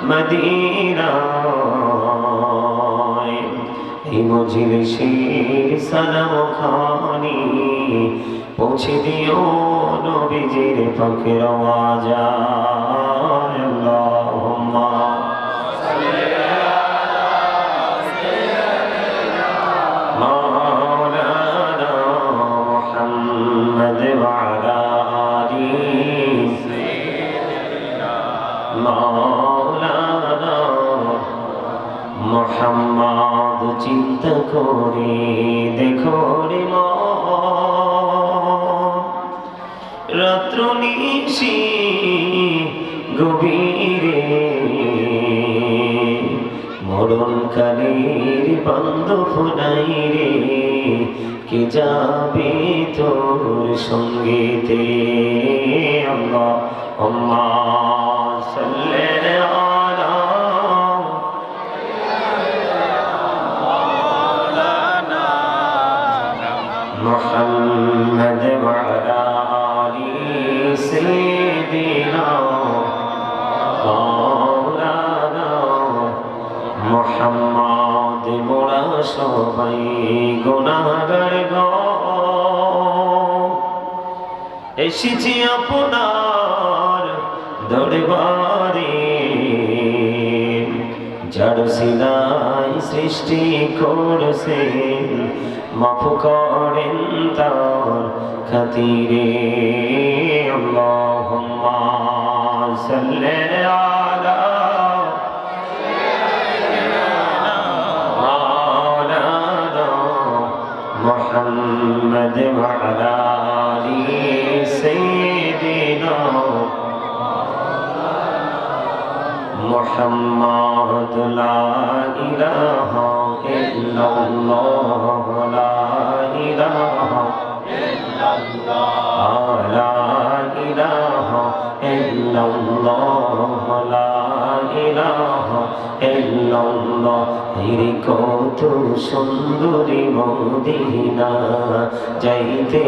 মদিনায় এই মজলিসের সালাম খানি পৌঁছে দিও নবীজির পাকের আওয়াজায় আল্লাহুম্মা সাল্লি আলা সাইয়্যিদিনা মাওলানা মুহাম্মদ ওয়া আলা আলি সাইয়্যিদিনা মাওলানা মুহাম্মদ চিন্তা করে দেখো রে রাত্র নিশি গভীরে মরণকালের বান্ধব নাই রে কে যাবে তোর সঙ্গেতে আল্লাহ আল্লাহ সাল্লি আলা মাওলানা মুহাম্মদ ওয়া আলা سيدنا مولانا محمد মোরা সবাই গুনাহগার গো এসেছি আপনার দরবারে যার সিলাই সৃষ্টি করছেন মাফ করেন তার খাতিরে আল্লাহুম্মা সাল্লি আলা সাইয়্যিদিনা মাওলানা মুহাম্মদ ওয়া আলা আলি সাইয়্যিদিনা মুহাম্মদ লা ইলাহা ইল্লাল্লাহ লা ইলাহা লা ইলাহা ইল্লাল্লাহ লা ইলাহা ইল্লাল্লাহ রে কত সুন্দরী মদিনা যাইতে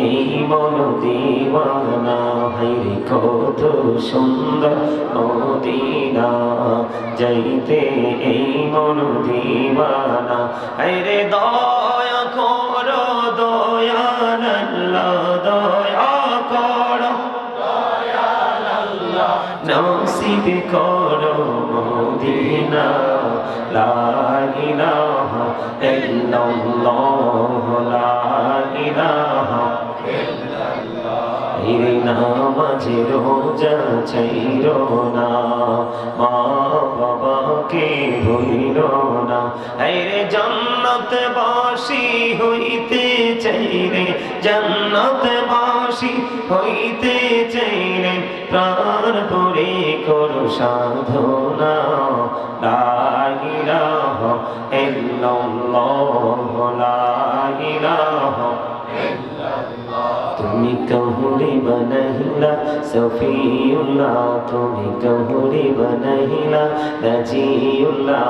এই মন দিওয়ানা রে কত সুন্দর মদিনা যাইতে এই মন দিওয়ানা রে দয়া করো দয়াল আল্লাহ দয়া করো দয়াল আল্লাহ নসিব করো মদিনা লা ইলাহা ইল্লাল্লাহ লা ইলাহা ইল্লাল্লাহ রে নামাজে রোজা ছাইরো না মা বাবাকে ভুলিও না রে জান্নাতবাসী হইতে চাইরে জান্নাতবাসী হইতে চাইরে প্রাণ ভরে করো সাধনা লা ইলাহা ইল্লাল্লাহ লা ইলাহা তুমি কহুরে বনহিলা সফিউল্লাহ তুমি কহুরে বনহিলা রাজিউল্লাহ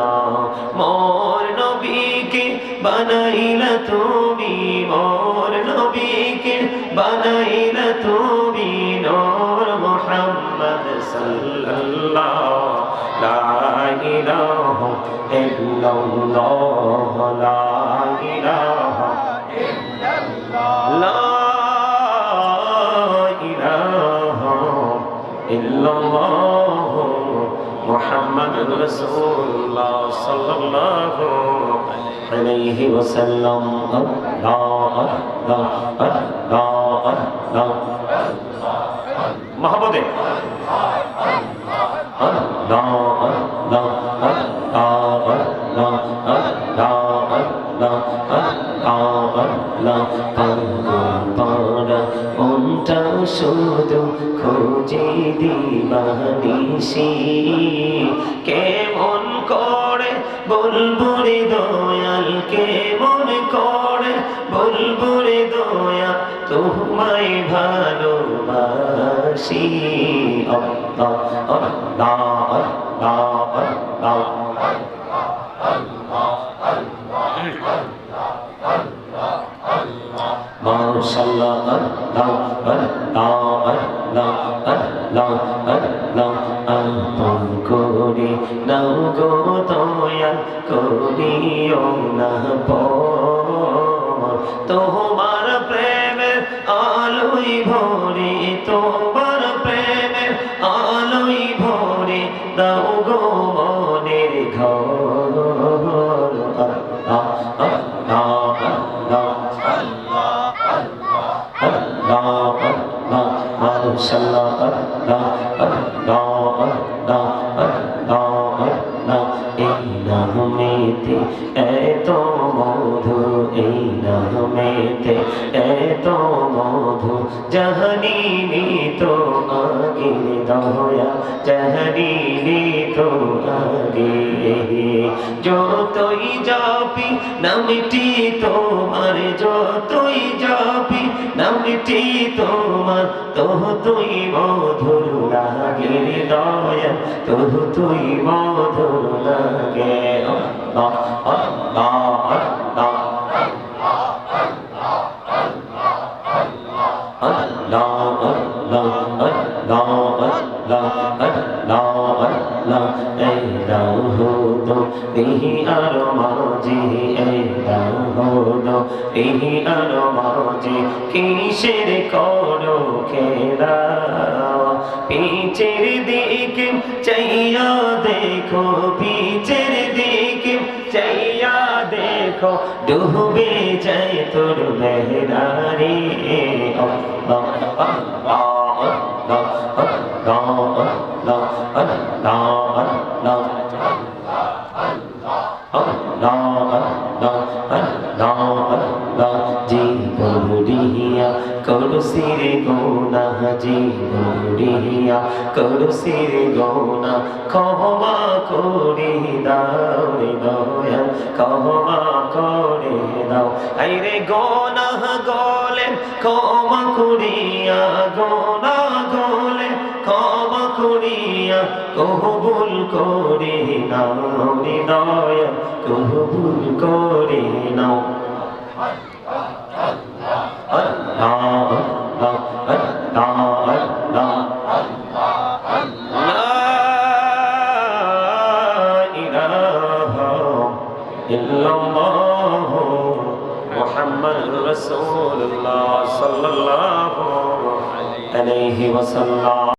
মোর নবীকে বানাইলা তুমি মোর নবীকে বানাইলা তুমি নূর মুহাম্মদ সাল্লাল্লাহু লা ইলাহা ইল্লাল্লাহ লা ইলাহা ইল্লাল্লাহ মুহাম্মাদুর রাসূলুল্লাহ সাল্লাল্লাহু আলাইহি ওয়াসাল্লাম আল্লাহ আল্লাহ আল্লাহ আল্লাহ মহব্বতে আল্লাহ আল্লাহ আল্লাহ আল্লাহ আল্লাহ মনটা শুধু খোঁজে দিবানিশি কেমন করে বলবো রে দয়াল কেমন করে বলবো রে দয়াল তোমায় ভালোবাসি আল্লাহ আল্লাহ আল্লাহ আল্লাহ মাশাআল্লাহ আল্লাহ আল্লাহ আল্লাহ আল্লাহ আল্লাহ করে নাও গো দয়াল করিও না পর তোমার প্রেমের আলোই ভরে তোমার প্রেমের আলোই ভরে দাও গো মনের ঘর নামেতে এত মধু এই নামেতে এত মধু জাহানিনি তো আগে দয়া জাহানিনি তো আগে যতই যাবি নামটি তোমার যতই যাবি নামটি তোমার তুই মধুর লাগে দয়া তুই মধুর লাগে কিসের করো খেলা পিছের দিকে চাইয়া দেখো পিছের দিকে চাইয়া দেখো ডুবে যায় তোর বেহরারে জীবরিয়া করুসির গোনা জীবরিয়া করুসির গোনা ক্ষমা করে দাও রে দয়া ক্ষমা করে দাও আইরে গোনা গলে ক্ষমা করিয়া গোনা গলে ক্ষমা করিয়া কবুল করে নাও রে দয়া কবুল করে নাও মুহাম্মাদুর রাসূলুল্লাহ সাল্লাল্লাহু আলাইহি ওয়াসাল্লাম